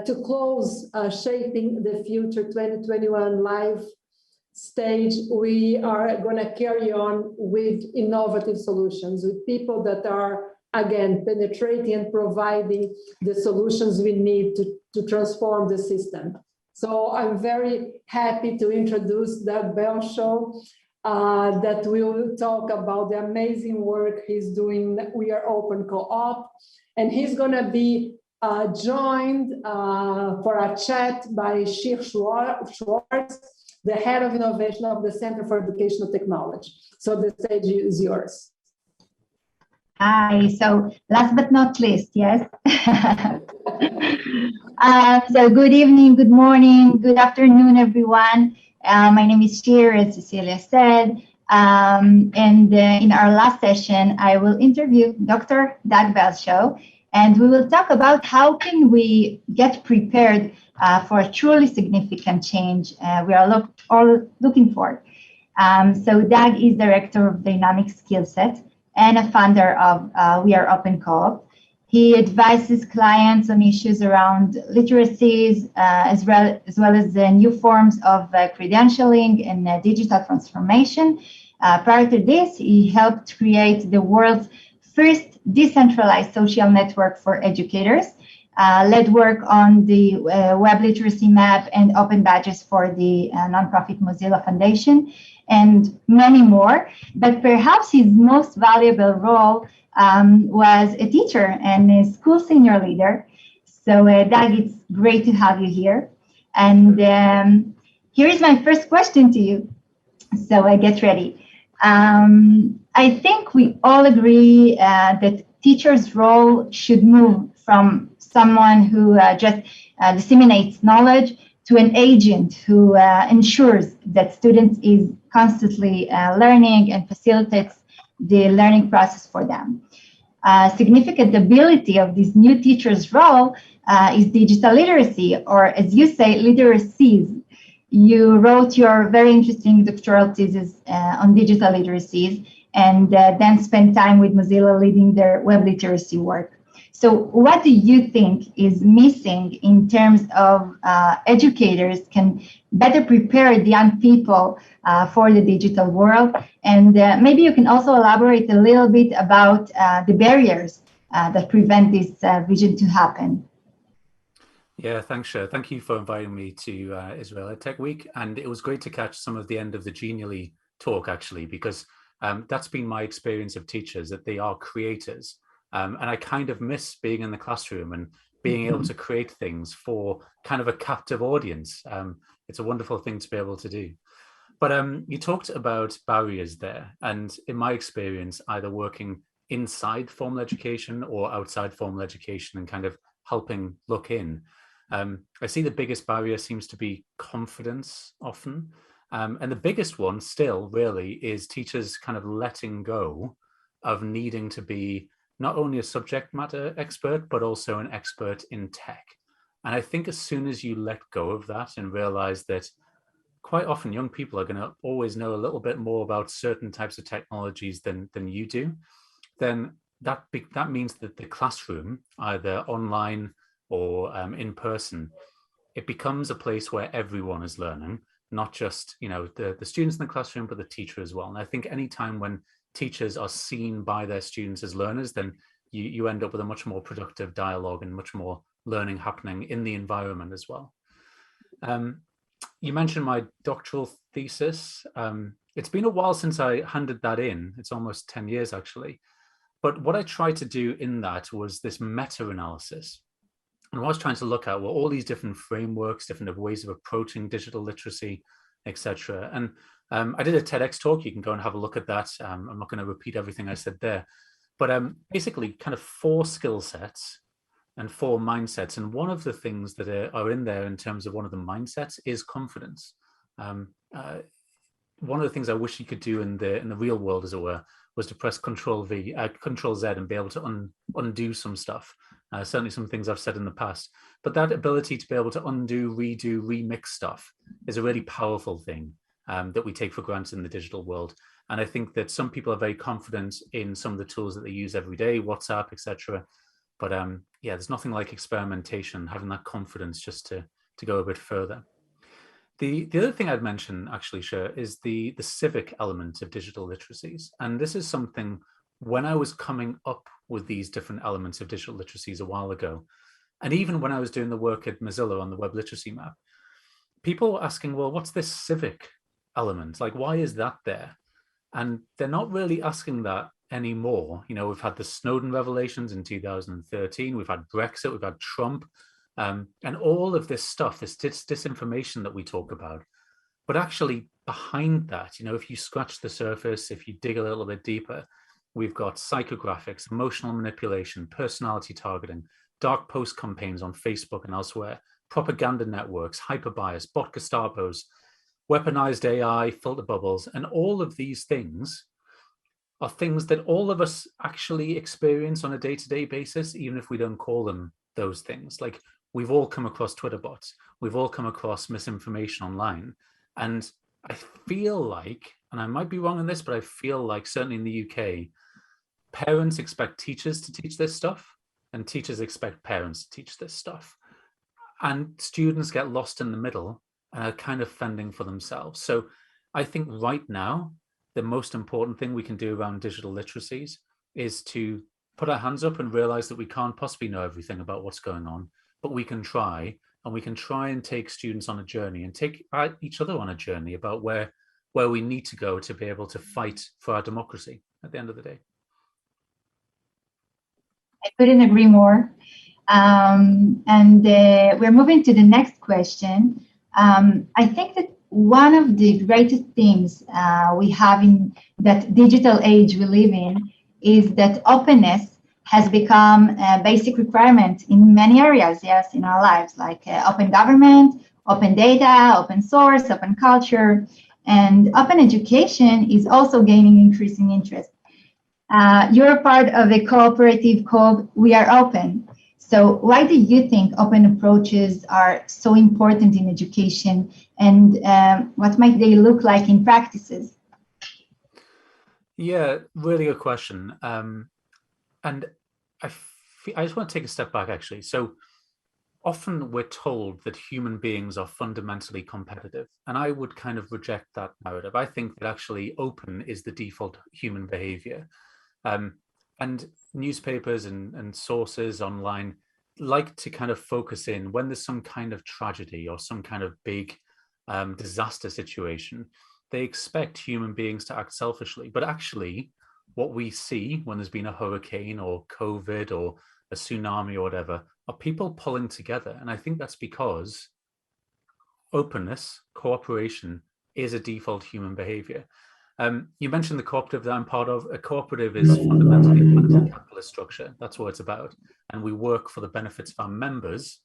to close Shaping the Future 2021 live stage, we are going to carry on with innovative solutions, with people that are, again, penetrating and providing the solutions we need to transform the system. So I'm very happy to introduce Doug Belshaw, that will talk about the amazing work he's doing. We are Open Co-op, and he's going to be joined for a chat by Shir Schwartz, the head of innovation of the Center for Educational Technology. So the stage is yours. Hi, so last but not least, yes. So good evening, good morning, good afternoon, everyone. My name is Shir, as Cecilia said. And in our last session, I will interview Dr. Doug Belshaw, and we will talk about how can we get prepared for a truly significant change we are all looking for. So Doug is Director of Dynamic Skillset and a founder of We Are Open Co-op. He advises clients on issues around literacies, as well as the new forms of credentialing and digital transformation. Prior to this, he helped create the world's first decentralized social network for educators, led work on the web literacy map and open badges for the nonprofit Mozilla Foundation, and many more. But perhaps his most valuable role was a teacher and a school senior leader. So Doug, it's great to have you here. And here is my first question to you. So get ready. I think we all agree that teachers' role should move from someone who just disseminates knowledge to an agent who ensures that students is constantly learning and facilitates the learning process for them. Significant ability of this new teacher's role is digital literacy, or as you say, literacies. You wrote your very interesting doctoral thesis on digital literacies, and then spent time with Mozilla leading their web literacy work. So what do you think is missing in terms of educators can better prepare the young people for the digital world? And maybe you can also elaborate a little bit about the barriers that prevent this vision to happen. Yeah, thanks, Cher. Thank you for inviting me to Israel Tech Week. And it was great to catch some of the end of the Genially talk, actually, because that's been my experience of teachers, that they are creators. And I kind of miss being in the classroom and being able to create things for kind of a captive audience. It's a wonderful thing to be able to do. But you talked about barriers there. And in my experience, either working inside formal education or outside formal education and kind of helping look in, I see the biggest barrier seems to be confidence often. And the biggest one still really is teachers kind of letting go of needing to be not only a subject matter expert, but also an expert in tech. And I think as soon as you let go of that and realize that quite often young people are going to always know a little bit more about certain types of technologies than you do, then that means that the classroom, either online or in person, it becomes a place where everyone is learning, not just the students in the classroom, but the teacher as well. And I think any time when teachers are seen by their students as learners, then you end up with a much more productive dialogue and much more learning happening in the environment as well. You mentioned my doctoral thesis. It's been a while since I handed that in. It's almost 10 years actually. But what I tried to do in that was this meta-analysis. And what I was trying to look at were all these different frameworks, different ways of approaching digital literacy, etc. And I did a TEDx talk. You can go and have a look at that. I'm not going to repeat everything I said there. But basically kind of 4 skill sets and 4 mindsets. And one of the things that are in there in terms of one of the mindsets is confidence. One of the things I wish you could do in the real world, as it were, was to press Control Z and be able to undo some stuff. Certainly some things I've said in the past. But that ability to be able to undo, redo, remix stuff is a really powerful thing that we take for granted in the digital world. And I think that some people are very confident in some of the tools that they use every day, WhatsApp, etc. But yeah, there's nothing like experimentation, having that confidence just to go a bit further. The other thing I'd mention, actually, Cher, is the civic element of digital literacies. And this is something, when I was coming up with these different elements of digital literacies a while ago, and even when I was doing the work at Mozilla on the web literacy map, people were asking, well, what's this civic element? Like, why is that there? And they're not really asking that anymore. You know, we've had the Snowden revelations in 2013, we've had Brexit, we've had Trump, and all of this stuff, this disinformation that we talk about. But actually behind that, you know, if you scratch the surface, if you dig a little bit deeper, we've got psychographics, emotional manipulation, personality targeting, dark post campaigns on Facebook and elsewhere, propaganda networks, hyperbias, bot Gestapos, weaponized AI, filter bubbles, and all of these things are things that all of us actually experience on a day-to-day basis, even if we don't call them those things. Like, we've all come across Twitter bots, we've all come across misinformation online. And I feel like, and I might be wrong on this, but I feel like certainly in the UK, parents expect teachers to teach this stuff, and teachers expect parents to teach this stuff. And students get lost in the middle and are kind of fending for themselves. So I think right now, the most important thing we can do around digital literacies is to put our hands up and realize that we can't possibly know everything about what's going on, but we can try, and we can try and take students on a journey and take each other on a journey about where we need to go to be able to fight for our democracy at the end of the day. I couldn't agree more. We're moving to the next question. I think that one of the greatest things we have in that digital age we live in is that openness has become a basic requirement in many areas, yes, in our lives, like open government, open data, open source, open culture, and open education is also gaining increasing interest. You're part of a cooperative called We Are Open. So why do you think open approaches are so important in education, and what might they look like in practices? Yeah, really good question. And I just want to take a step back, actually. So often we're told that human beings are fundamentally competitive, and I would kind of reject that narrative. I think that actually open is the default human behavior. And newspapers and sources online like to kind of focus in when there's some kind of tragedy or some kind of big disaster situation. They expect human beings to act selfishly, but actually what we see when there's been a hurricane or COVID or a tsunami or whatever are people pulling together. And I think that's because openness, cooperation is a default human behavior. You mentioned the cooperative that I'm part of. A cooperative is fundamentally a capitalist structure. That's what it's about. And we work for the benefits of our members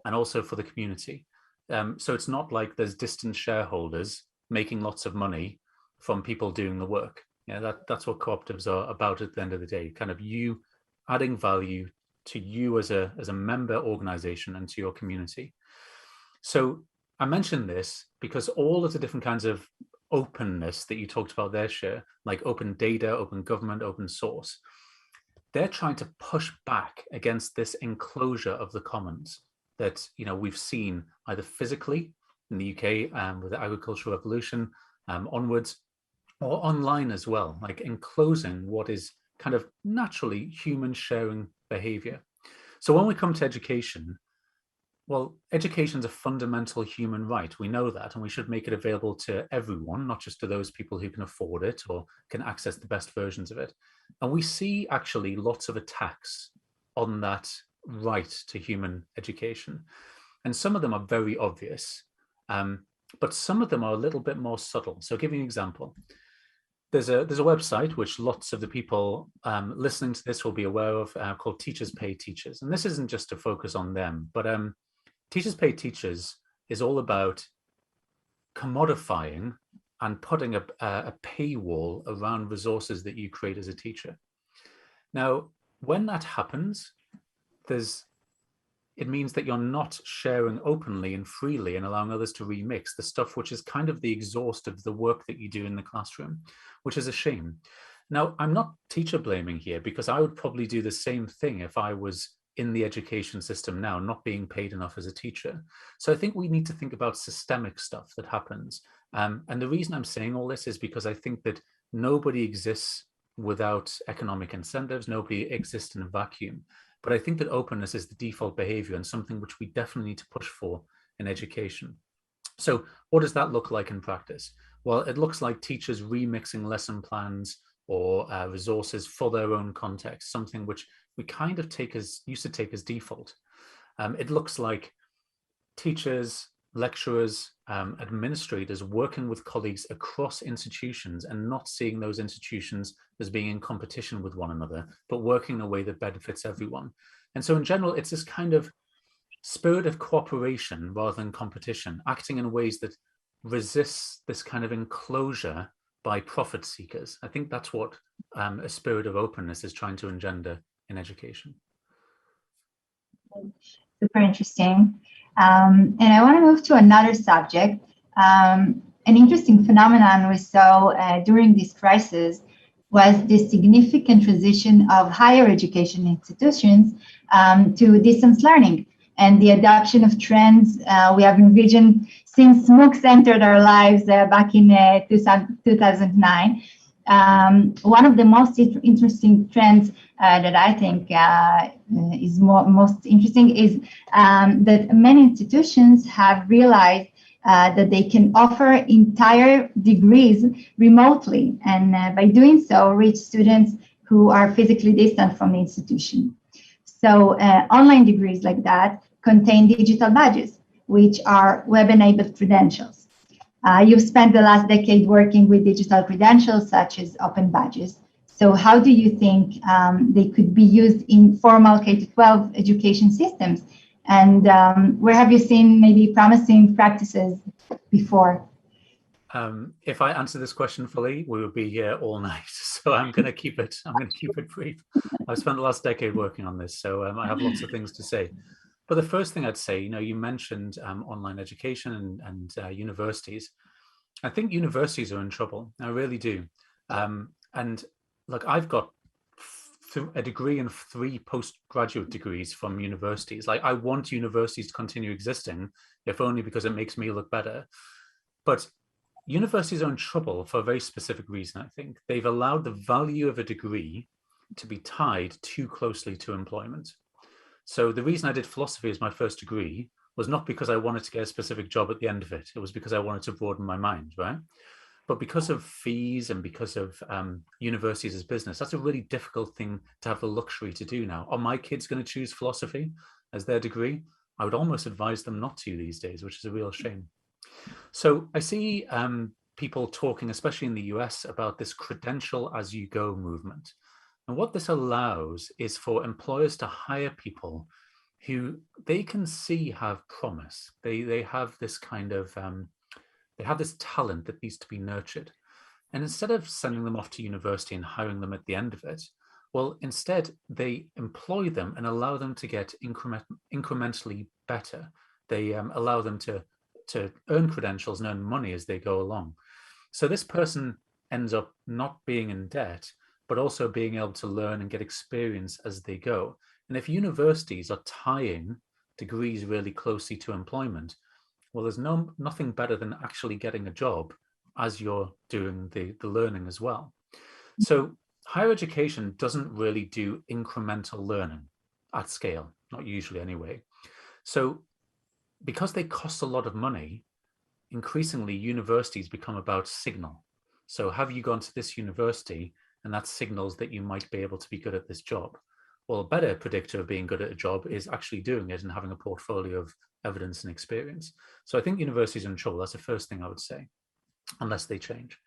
and also for the community. So it's not like there's distant shareholders making lots of money from people doing the work. Yeah, that's what cooperatives are about at the end of the day. Kind of you adding value to you as a member organization and to your community. So I mentioned this because all of the different kinds of openness that you talked about there, Cher, like open data, open government, open source, they're trying to push back against this enclosure of the commons that, you know, we've seen either physically in the UK with the agricultural revolution onwards, or online as well, like enclosing what is kind of naturally human sharing behavior. So when we come to education, well, education is a fundamental human right. We know that, and we should make it available to everyone, not just to those people who can afford it or can access the best versions of it. And we see actually lots of attacks on that right to human education. And some of them are very obvious, but some of them are a little bit more subtle. So I'll give you an example. There's a website which lots of the people listening to this will be aware of called Teachers Pay Teachers. And this isn't just to focus on them, but Teachers Pay Teachers is all about commodifying and putting a paywall around resources that you create as a teacher. Now, when that happens, it means that you're not sharing openly and freely and allowing others to remix the stuff which is kind of the exhaust of the work that you do in the classroom, which is a shame. Now, I'm not teacher blaming here because I would probably do the same thing if I was in the education system now, not being paid enough as a teacher. So I think we need to think about systemic stuff that happens. And the reason I'm saying all this is because I think that nobody exists without economic incentives. Nobody exists in a vacuum. But I think that openness is the default behavior and something which we definitely need to push for in education. So what does that look like in practice? Well, it looks like teachers remixing lesson plans or resources for their own context, something which we kind of used to take as default. It looks like teachers, lecturers, administrators working with colleagues across institutions and not seeing those institutions as being in competition with one another, but working in a way that benefits everyone. And so in general, it's this kind of spirit of cooperation rather than competition, acting in ways that resists this kind of enclosure by profit seekers. I think that's what a spirit of openness is trying to engender in education. Super interesting. And I want to move to another subject. An interesting phenomenon we saw during this crisis was the significant transition of higher education institutions to distance learning and the adoption of trends we have envisioned since MOOCs entered our lives back in 2009. One of the most interesting trends that I think is most interesting is that many institutions have realized that they can offer entire degrees remotely, and by doing so, reach students who are physically distant from the institution. So online degrees like that contain digital badges, which are web-enabled credentials. You've spent the last decade working with digital credentials such as open badges. So how do you think they could be used in formal K-12 education systems? And where have you seen maybe promising practices before? If I answer this question fully, we will be here all night. So I'm going to keep it brief. I've spent the last decade working on this, so I have lots of things to say. But the first thing I'd say, you mentioned online education and universities. I think universities are in trouble. I really do. And look, I've got a degree and 3 postgraduate degrees from universities. Like, I want universities to continue existing, if only because it makes me look better. But universities are in trouble for a very specific reason, I think. They've allowed the value of a degree to be tied too closely to employment. So the reason I did philosophy as my first degree was not because I wanted to get a specific job at the end of it. It was because I wanted to broaden my mind, right? But because of fees and because of universities as business, that's a really difficult thing to have the luxury to do now. Are my kids going to choose philosophy as their degree? I would almost advise them not to these days, which is a real shame. So I see people talking, especially in the US, about this credential as you go movement. And what this allows is for employers to hire people who they can see have promise. They have this kind of, they have this talent that needs to be nurtured. And instead of sending them off to university and hiring them at the end of it, well, instead they employ them and allow them to get incrementally better. They allow them to earn credentials and earn money as they go along. So this person ends up not being in debt, but also being able to learn and get experience as they go. And if universities are tying degrees really closely to employment, well, there's nothing better than actually getting a job as you're doing the learning as well. So higher education doesn't really do incremental learning at scale, not usually anyway. So because they cost a lot of money, increasingly universities become about signal. So have you gone to this university? And that signals that you might be able to be good at this job. Well, a better predictor of being good at a job is actually doing it and having a portfolio of evidence and experience. So I think universities are in trouble. That's the first thing I would say, unless they change.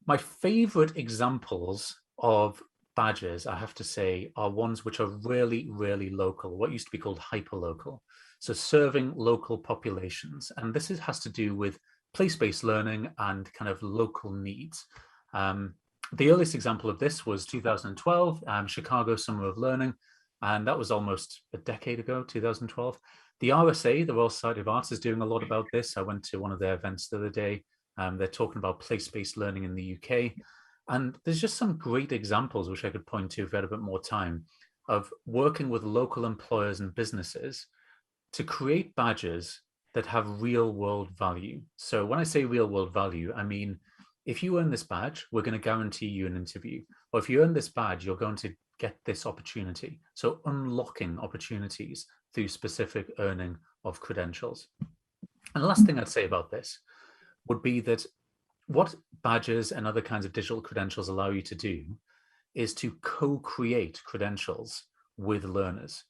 My favorite examples of badges, I have to say, are ones which are really, really local, what used to be called hyperlocal. So serving local populations. And this has to do with place-based learning and kind of local needs. The earliest example of this was 2012, Chicago Summer of Learning, and that was almost a decade ago, 2012. The RSA, the Royal Society of Arts, is doing a lot about this. I went to one of their events the other day. They're talking about place-based learning in the UK. And there's just some great examples which I could point to if we had a bit more time. of working with local employers and businesses to create badges that have real world value. So when I say real world value, I mean, if you earn this badge, we're going to guarantee you an interview. Or if you earn this badge, you're going to get this opportunity. So unlocking opportunities through specific earning of credentials. And the last thing I'd say about this would be that what badges and other kinds of digital credentials allow you to do is to co-create credentials with learners.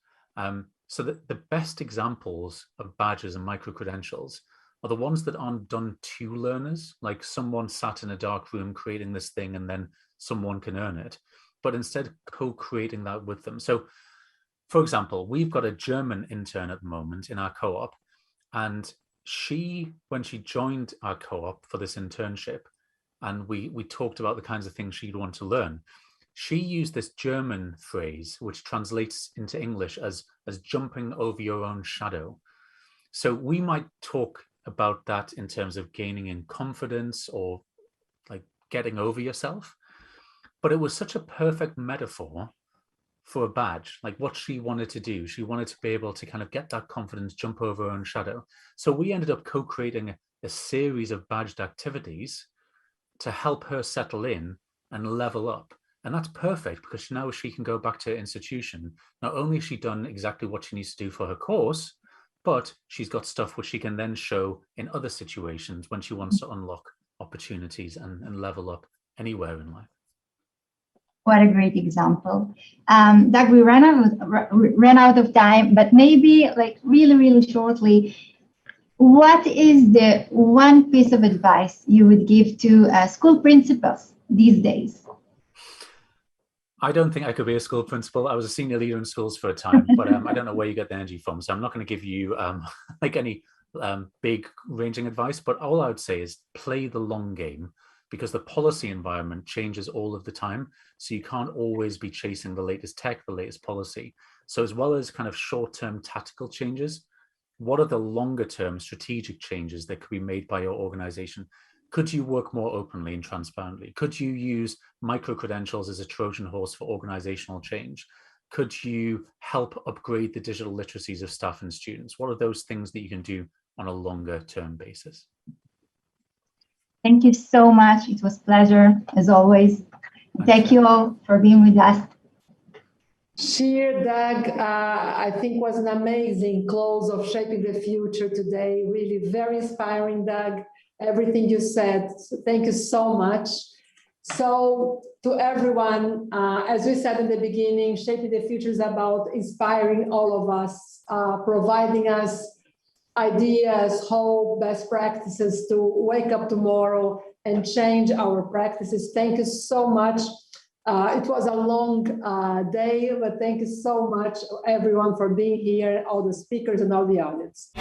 So that the best examples of badges and micro-credentials are the ones that aren't done to learners, like someone sat in a dark room creating this thing and then someone can earn it, but instead co-creating that with them. So, for example, we've got a German intern at the moment in our co-op, and she, when she joined our co-op for this internship, and we talked about the kinds of things she'd want to learn, she used this German phrase, which translates into English as jumping over your own shadow. So we might talk about that in terms of gaining in confidence or like getting over yourself. But it was such a perfect metaphor for a badge, like what she wanted to do. She wanted to be able to kind of get that confidence, jump over her own shadow. So we ended up co-creating a series of badged activities to help her settle in and level up. And that's perfect because now she can go back to her institution. Not only has she done exactly what she needs to do for her course, but she's got stuff which she can then show in other situations when she wants to unlock opportunities and level up anywhere in life. What a great example. Doug, we ran out of time, but maybe like really shortly, what is the one piece of advice you would give to school principals these days? I don't think I could be a school principal. I was a senior leader in schools for a time, but I don't know where you get the energy from. So I'm not going to give you like any big ranging advice, but all I would say is play the long game, because the policy environment changes all of the time. So you can't always be chasing the latest tech, the latest policy. So as well as kind of short-term tactical changes, what are the longer-term strategic changes that could be made by your organization? Could you work more openly and transparently? Could you use micro-credentials as a Trojan horse for organizational change? Could you help upgrade the digital literacies of staff and students? What are those things that you can do on a longer-term basis? Thank you so much. It was a pleasure, as always. Thank you all for being with us. Sheer, Doug, I think was an amazing close of Shaping the Future today. Really very inspiring, Doug. Everything you said. So thank you so much. So to everyone, as we said in the beginning, Shaping the Future is about inspiring all of us, providing us ideas, hope, best practices to wake up tomorrow and change our practices. Thank you so much. It was a long day, but thank you so much, everyone, for being here, all the speakers and all the audience.